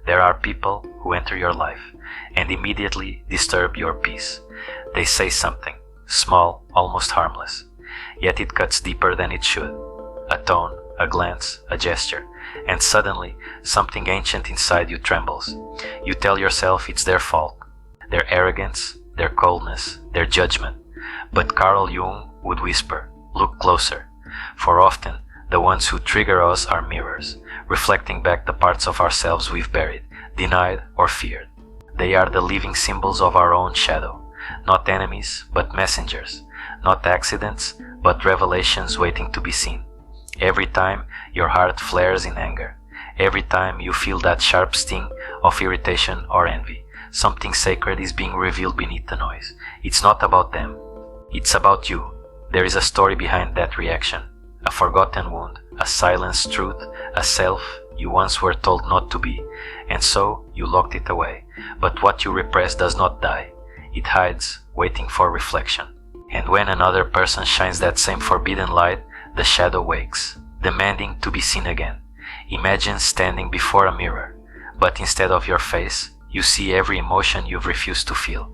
There are people who enter your life and immediately disturb your peace. They say something, small, almost harmless, yet it cuts deeper than it should. A tone, a glance, a gesture, and suddenly something ancient inside you trembles. You tell yourself it's their fault, their arrogance, their coldness, their judgment. But Carl Jung would whisper, look closer, for often the ones who trigger us are mirrors, reflecting back the parts of ourselves we've buried, denied, or feared. They are the living symbols of our own shadow, not enemies, but messengers, not accidents, but revelations waiting to be seen. Every time your heart flares in anger, every time you feel that sharp sting of irritation or envy, something sacred is being revealed beneath the noise. It's not about them, it's about you. There is a story behind that reaction, a forgotten wound, a silenced truth, a self you once were told not to be, and so you locked it away. But what you repress does not die. It hides, waiting for reflection. And when another person shines that same forbidden light, the shadow wakes, demanding to be seen again. Imagine standing before a mirror, but instead of your face, you see every emotion you've refused to feel,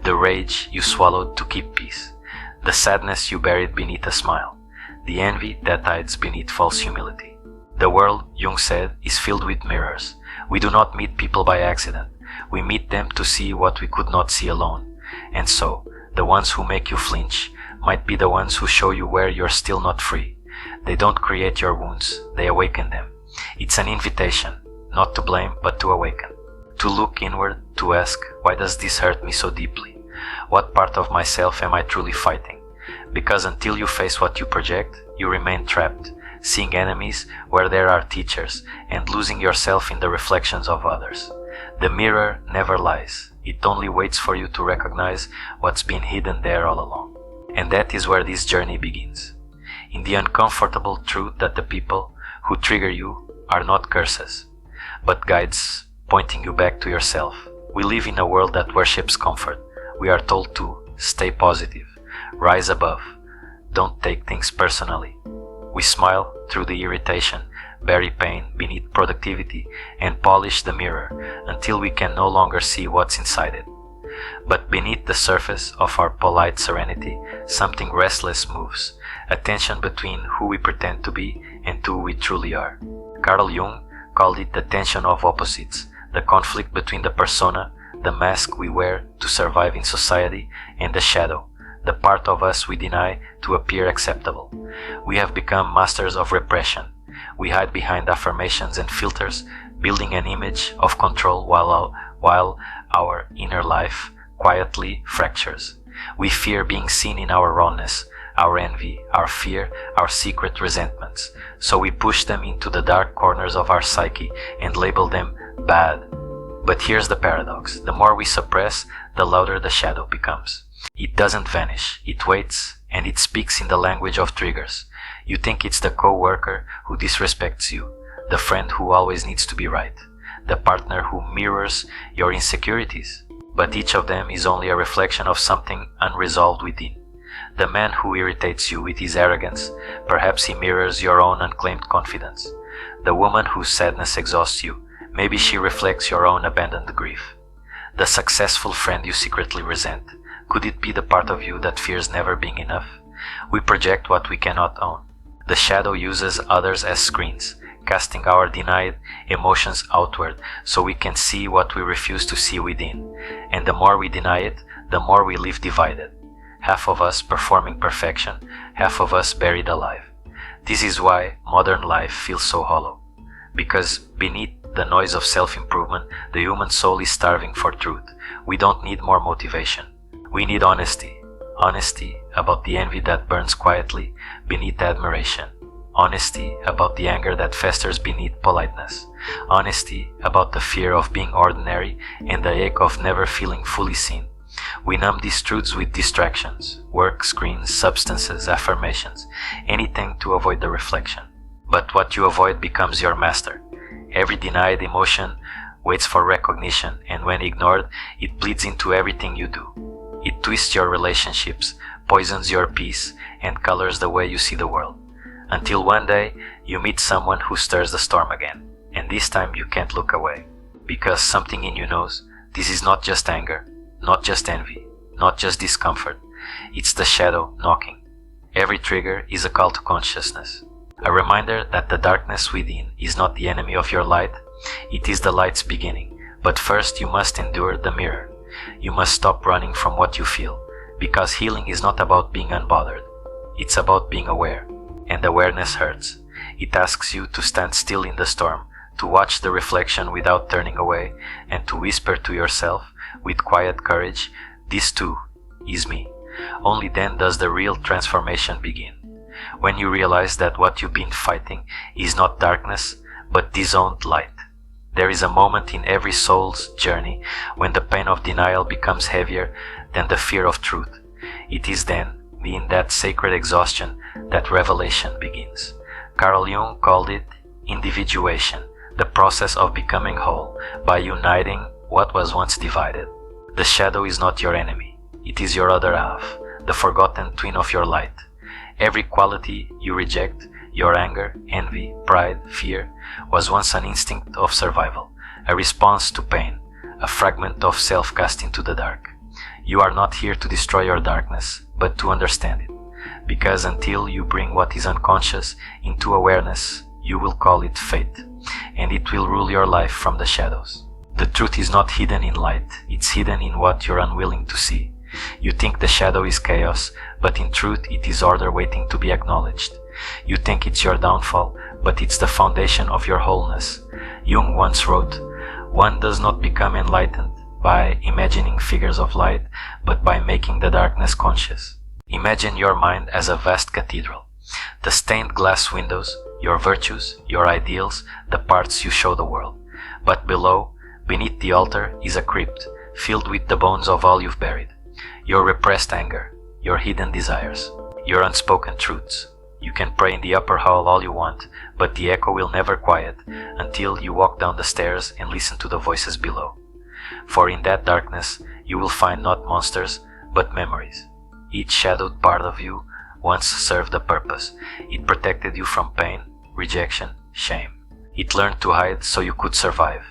the rage you swallowed to keep peace, the sadness you buried beneath a smile, the envy that hides beneath false humility. The world, Jung said, is filled with mirrors. We do not meet people by accident. We meet them to see what we could not see alone. And so, the ones who make you flinch might be the ones who show you where you're still not free. They don't create your wounds, they awaken them. It's an invitation, not to blame, but to awaken. To look inward, to ask, why does this hurt me so deeply? What part of myself am I truly fighting? Because until you face what you project, you remain trapped, seeing enemies where there are teachers, and losing yourself in the reflections of others. The mirror never lies. It only waits for you to recognize what's been hidden there all along. And that is where this journey begins. In the uncomfortable truth that the people who trigger you are not curses, but guides pointing you back to yourself. We live in a world that worships comfort. We are told to stay positive, rise above, don't take things personally. We smile through the irritation, bury pain beneath productivity, and polish the mirror until we can no longer see what's inside it. But beneath the surface of our polite serenity, something restless moves, a tension between who we pretend to be and who we truly are. Carl Jung called it the tension of opposites, the conflict between the persona, the mask we wear to survive in society, and the shadow, the part of us we deny to appear acceptable. We have become masters of repression. We hide behind affirmations and filters, building an image of control while our inner life quietly fractures. We fear being seen in our rawness, our envy, our fear, our secret resentments. So we push them into the dark corners of our psyche and label them bad. But here's the paradox. The more we suppress, the louder the shadow becomes. It doesn't vanish, it waits, and it speaks in the language of triggers. You think it's the co-worker who disrespects you, the friend who always needs to be right, the partner who mirrors your insecurities. But each of them is only a reflection of something unresolved within. The man who irritates you with his arrogance, perhaps he mirrors your own unclaimed confidence. The woman whose sadness exhausts you, maybe she reflects your own abandoned grief. The successful friend you secretly resent, could it be the part of you that fears never being enough? We project what we cannot own. The shadow uses others as screens, casting our denied emotions outward so we can see what we refuse to see within. And the more we deny it, the more we live divided. Half of us performing perfection, half of us buried alive. This is why modern life feels so hollow. Because beneath the noise of self-improvement, the human soul is starving for truth. We don't need more motivation. We need honesty. Honesty about the envy that burns quietly beneath admiration. Honesty about the anger that festers beneath politeness. Honesty about the fear of being ordinary and the ache of never feeling fully seen. We numb these truths with distractions, work, screens, substances, affirmations, anything to avoid the reflection. But what you avoid becomes your master. Every denied emotion waits for recognition, and when ignored, it bleeds into everything you do. It twists your relationships, poisons your peace, and colors the way you see the world. Until one day, you meet someone who stirs the storm again, and this time you can't look away. because something in you knows this is not just anger, not just envy, not just discomfort. It's the shadow knocking. Every trigger is a call to consciousness, a reminder that the darkness within is not the enemy of your light, it is the light's beginning. But first you must endure the mirror. You must stop running from what you feel, because healing is not about being unbothered. It's about being aware, and awareness hurts. It asks you to stand still in the storm, to watch the reflection without turning away, and to whisper to yourself with quiet courage, "This too is me." Only then does the real transformation begin. When you realize that what you've been fighting is not darkness, but disowned light. There is a moment in every soul's journey when the pain of denial becomes heavier than the fear of truth. It is then, in that sacred exhaustion, that revelation begins. Carl Jung called it individuation, the process of becoming whole by uniting what was once divided. The shadow is not your enemy. It is your other half, the forgotten twin of your light. Every quality you reject, your anger, envy, pride, fear, was once an instinct of survival, a response to pain, a fragment of self cast into the dark. You are not here to destroy your darkness, but to understand it, because until you bring what is unconscious into awareness, you will call it fate, and it will rule your life from the shadows. The truth is not hidden in light, it's hidden in what you're unwilling to see. You think the shadow is chaos, but in truth it is order waiting to be acknowledged. You think it's your downfall, but it's the foundation of your wholeness. Jung once wrote, "One does not become enlightened by imagining figures of light, but by making the darkness conscious." Imagine your mind as a vast cathedral. The stained glass windows, your virtues, your ideals, the parts you show the world. But below, beneath the altar, is a crypt, filled with the bones of all you've buried. Your repressed anger, your hidden desires, your unspoken truths. You can pray in the upper hall all you want, but the echo will never quiet until you walk down the stairs and listen to the voices below. For in that darkness, you will find not monsters, but memories. Each shadowed part of you once served a purpose. It protected you from pain, rejection, shame. It learned to hide so you could survive.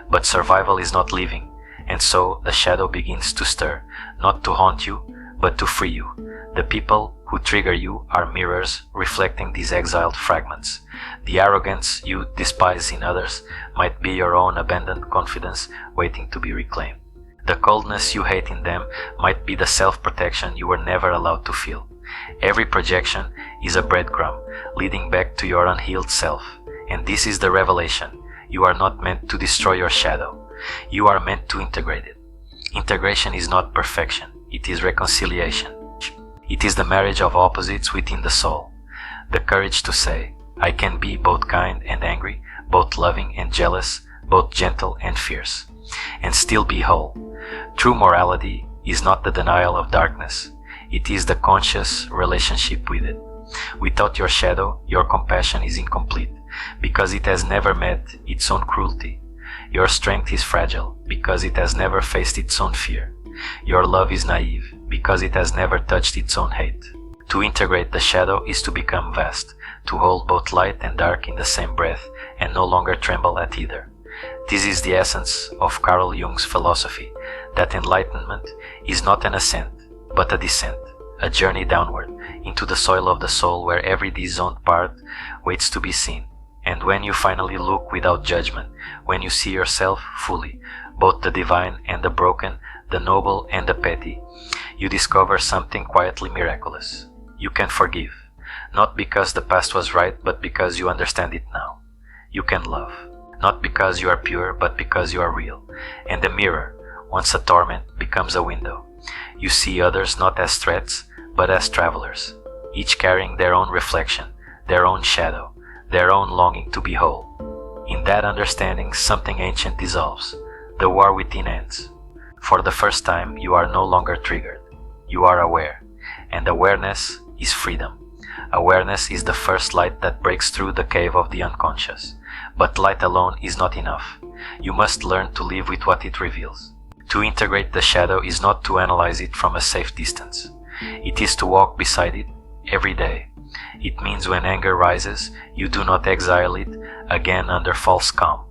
But survival is not living, and so the shadow begins to stir, not to haunt you, but to free you. The people who trigger you are mirrors reflecting these exiled fragments. The arrogance you despise in others might be your own abandoned confidence waiting to be reclaimed. The coldness you hate in them might be the self-protection you were never allowed to feel. Every projection is a breadcrumb leading back to your unhealed self. And this is the revelation. You are not meant to destroy your shadow. You are meant to integrate it. Integration is not perfection, it is reconciliation. It is the marriage of opposites within the soul. The courage to say, I can be both kind and angry, both loving and jealous, both gentle and fierce, and still be whole. True morality is not the denial of darkness, it is the conscious relationship with it. Without your shadow, your compassion is incomplete, because it has never met its own cruelty. Your strength is fragile, because it has never faced its own fear. Your love is naive, because it has never touched its own hate. To integrate the shadow is to become vast, to hold both light and dark in the same breath, and no longer tremble at either. This is the essence of Carl Jung's philosophy, that enlightenment is not an ascent, but a descent, a journey downward, into the soil of the soul where every disowned part waits to be seen. And when you finally look without judgment, when you see yourself fully, both the divine and the broken, the noble and the petty, you discover something quietly miraculous. You can forgive, not because the past was right, but because you understand it now. You can love, not because you are pure, but because you are real. And the mirror, once a torment, becomes a window. You see others not as threats, but as travelers, each carrying their own reflection, their own shadow, their own longing to be whole. In that understanding, something ancient dissolves. The war within ends. For the first time, you are no longer triggered. You are aware. And awareness is freedom. Awareness is the first light that breaks through the cave of the unconscious. But light alone is not enough. You must learn to live with what it reveals. To integrate the shadow is not to analyze it from a safe distance. It is to walk beside it every day. It means when anger rises, you do not exile it again under false calm.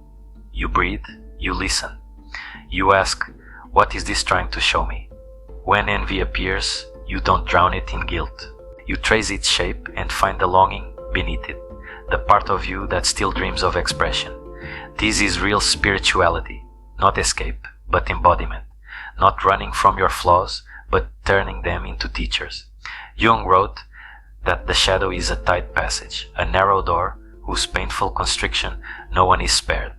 You breathe, You listen. You ask, what is this trying to show me? When envy appears, you don't drown it in guilt. You trace its shape and find the longing beneath it, the part of you that still dreams of expression. This is real spirituality, not escape, but embodiment, not running from your flaws, but turning them into teachers. Jung wrote that the shadow is a tight passage, a narrow door whose painful constriction no one is spared.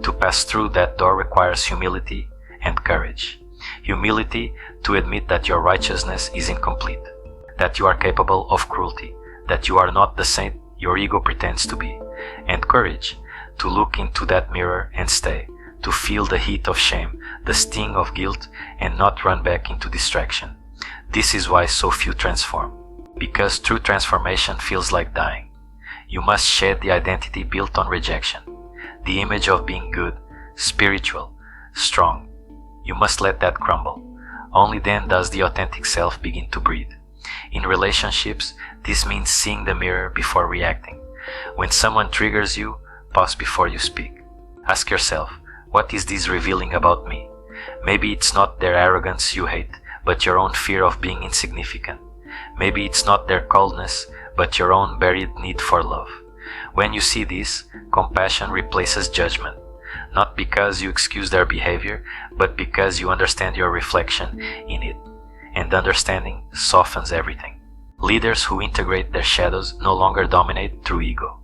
To pass through that door requires humility and courage. Humility to admit that your righteousness is incomplete, that you are capable of cruelty, that you are not the saint your ego pretends to be, and courage to look into that mirror and stay, to feel the heat of shame, the sting of guilt, and not run back into distraction. This is why so few transform, because true transformation feels like dying. You must shed the identity built on rejection, the image of being good, spiritual, strong. You must let that crumble. Only then does the authentic self begin to breathe. In relationships, this means seeing the mirror before reacting. When someone triggers you, pause before you speak. Ask yourself, what is this revealing about me? Maybe it's not their arrogance you hate, but your own fear of being insignificant. Maybe it's not their coldness, but your own buried need for love. When you see this, compassion replaces judgment, not because you excuse their behavior, but because you understand your reflection in it, and understanding softens everything. Leaders who integrate their shadows no longer dominate through ego.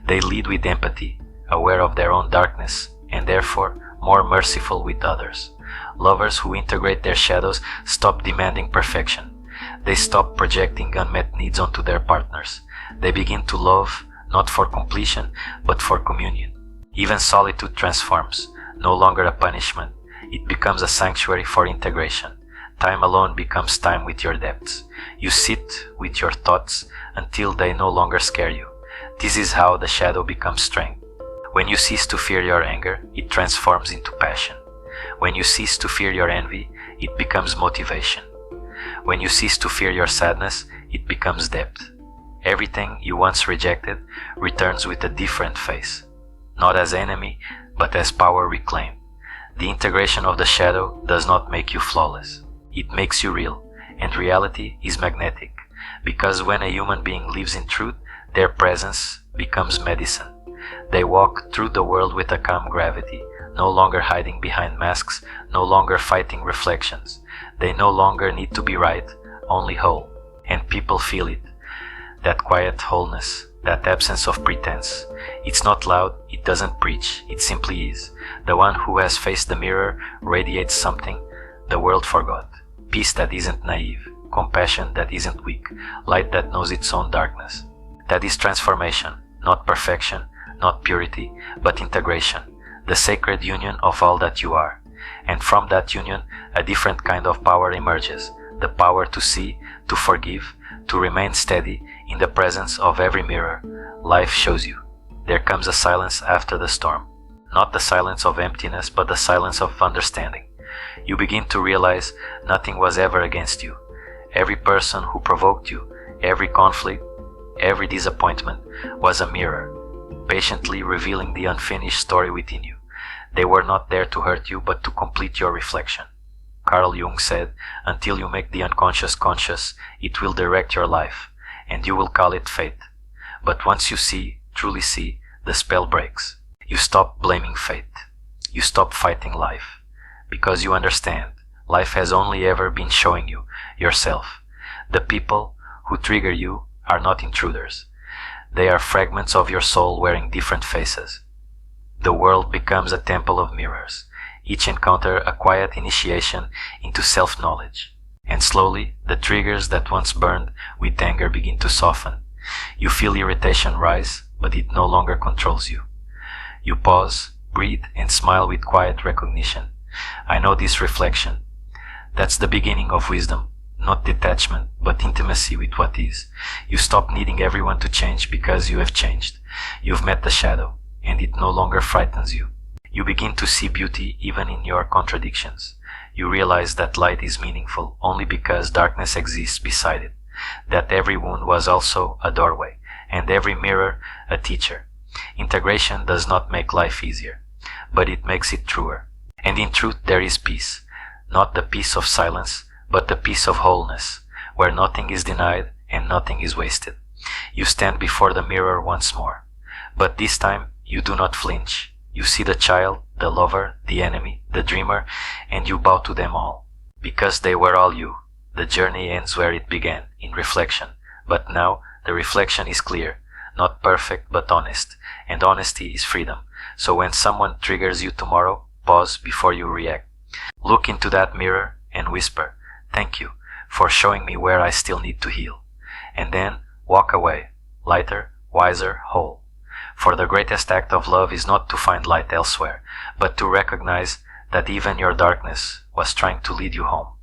They lead with empathy, aware of their own darkness, and therefore more merciful with others. Lovers who integrate their shadows stop demanding perfection. They stop projecting unmet needs onto their partners. They begin to love not for completion, but for communion. Even solitude transforms, no longer a punishment. It becomes a sanctuary for integration. Time alone becomes time with your depths. You sit with your thoughts until they no longer scare you. This is how the shadow becomes strength. When you cease to fear your anger, it transforms into passion. When you cease to fear your envy, it becomes motivation. When you cease to fear your sadness, it becomes depth. Everything you once rejected returns with a different face, not as enemy, but as power reclaimed. The integration of the shadow does not make you flawless. It makes you real, and reality is magnetic, because when a human being lives in truth, their presence becomes medicine. They walk through the world with a calm gravity, no longer hiding behind masks, no longer fighting reflections. They no longer need to be right, only whole. And people feel it. That quiet wholeness, that absence of pretense. It's not loud, it doesn't preach, it simply is. The one who has faced the mirror radiates something the world forgot. Peace that isn't naive, compassion that isn't weak, light that knows its own darkness. That is transformation, not perfection, not purity, but integration, the sacred union of all that you are. And from that union, a different kind of power emerges, the power to see, to forgive, to remain steady in the presence of every mirror life shows you. There comes a silence after the storm, not the silence of emptiness, but the silence of understanding. You begin to realize nothing was ever against you. Every person who provoked you, every conflict, every disappointment was a mirror, patiently revealing the unfinished story within you. They were not there to hurt you, but to complete your reflection. Carl Jung said, until you make the unconscious conscious, it will direct your life, and you will call it fate. But once you see, truly see, the spell breaks. You stop blaming fate. You stop fighting life. Because you understand, life has only ever been showing you yourself. The people who trigger you are not intruders. They are fragments of your soul wearing different faces. The world becomes a temple of mirrors, each encounter a quiet initiation into self-knowledge. And slowly, the triggers that once burned with anger begin to soften. You feel irritation rise, but it no longer controls you. You pause, breathe, and smile with quiet recognition. I know this reflection. That's the beginning of wisdom, not detachment, but intimacy with what is. You stop needing everyone to change because you have changed. You've met the shadow, and it no longer frightens you. You begin to see beauty even in your contradictions. You realize that light is meaningful only because darkness exists beside it, that every wound was also a doorway, and every mirror a teacher. Integration does not make life easier, but it makes it truer. And in truth there is peace, not the peace of silence, but the peace of wholeness, where nothing is denied and nothing is wasted. You stand before the mirror once more, but this time you do not flinch. You see the child, the lover, the enemy, the dreamer, and you bow to them all. Because they were all you. The journey ends where it began, in reflection, but now the reflection is clear, not perfect but honest, and honesty is freedom. So when someone triggers you tomorrow, pause before you react. Look into that mirror and whisper, "Thank you for showing me where I still need to heal." And then walk away, lighter, wiser, whole. For the greatest act of love is not to find light elsewhere, but to recognize that even your darkness was trying to lead you home.